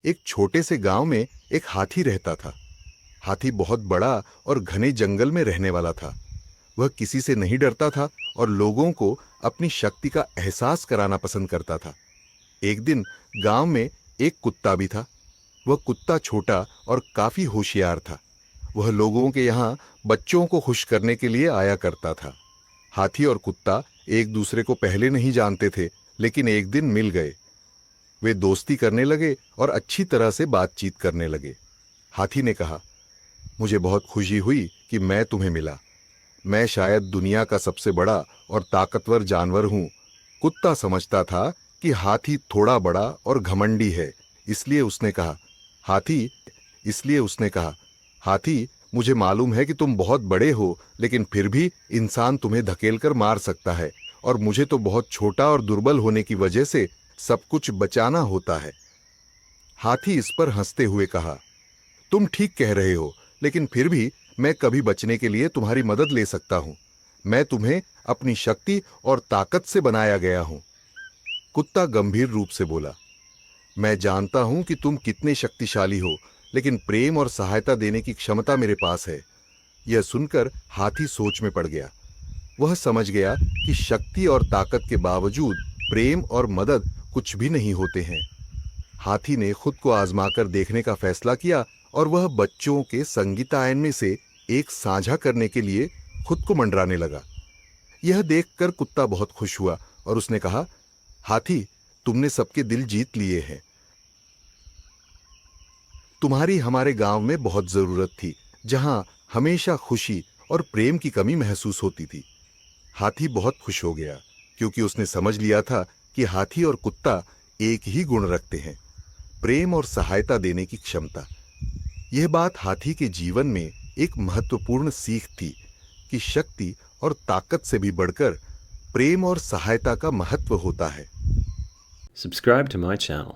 एक छोटे से गांव में एक हाथी रहता था। हाथी बहुत बड़ा और घने जंगल में रहने वाला था। वह किसी से नहीं डरता था और लोगों को अपनी शक्ति का एहसास कराना पसंद करता था। एक दिन गांव में एक कुत्ता भी था। वह कुत्ता छोटा और काफी होशियार था। वह लोगों के यहाँ बच्चों को खुश करने के लिए आया करता था। हाथी और कुत्ता एक दूसरे को पहले नहीं जानते थे, लेकिन एक दिन मिल गए। वे दोस्ती करने लगे और अच्छी तरह से बातचीत करने लगे। हाथी ने कहा, मुझे बहुत खुशी हुई कि मैं तुम्हें मिला। मैं शायद दुनिया का सबसे बड़ा और ताकतवर जानवर हूं। कुत्ता समझता था कि हाथी थोड़ा बड़ा और घमंडी है, इसलिए उसने कहा, हाथी इसलिए उसने कहा, हाथी, मुझे मालूम है कि तुम बहुत बड़े हो, लेकिन फिर भी इंसान तुम्हें धकेलकर मार सकता है और मुझे तो बहुत छोटा और दुर्बल होने की वजह से सब कुछ बचाना होता है। हाथी इस पर हंसते हुए कहा, तुम ठीक कह रहे हो, लेकिन फिर भी मैं कभी बचने के लिए तुम्हारी मदद ले सकता हूं। मैं तुम्हें अपनी शक्ति और ताकत से बनाया गया हूं। कुत्ता गंभीर रूप से बोला, मैं जानता हूं कि तुम कितने शक्तिशाली हो, लेकिन प्रेम और सहायता देने की क्षमता मेरे पास है। यह सुनकर हाथी सोच में पड़ गया। वह समझ गया कि शक्ति और ताकत के बावजूद प्रेम और मदद कुछ भी नहीं होते हैं। हाथी ने खुद को आजमाकर देखने का फैसला किया और वह बच्चों के संगीतायन में से एक साझा करने के लिए खुद को मंडराने लगा। यह देखकर कुत्ता बहुत खुश हुआ और उसने कहा, हाथी, तुमने सबके दिल जीत लिए हैं। तुम्हारी हमारे गांव में बहुत जरूरत थी, जहां हमेशा खुशी और प्रेम की कमी महसूस होती थी। हाथी बहुत खुश हो गया, क्योंकि उसने समझ लिया था कि हाथी और कुत्ता एक ही गुण रखते हैं, प्रेम और सहायता देने की क्षमता। यह बात हाथी के जीवन में एक महत्वपूर्ण सीख थी कि शक्ति और ताकत से भी बढ़कर प्रेम और सहायता का महत्व होता है। Subscribe to my channel.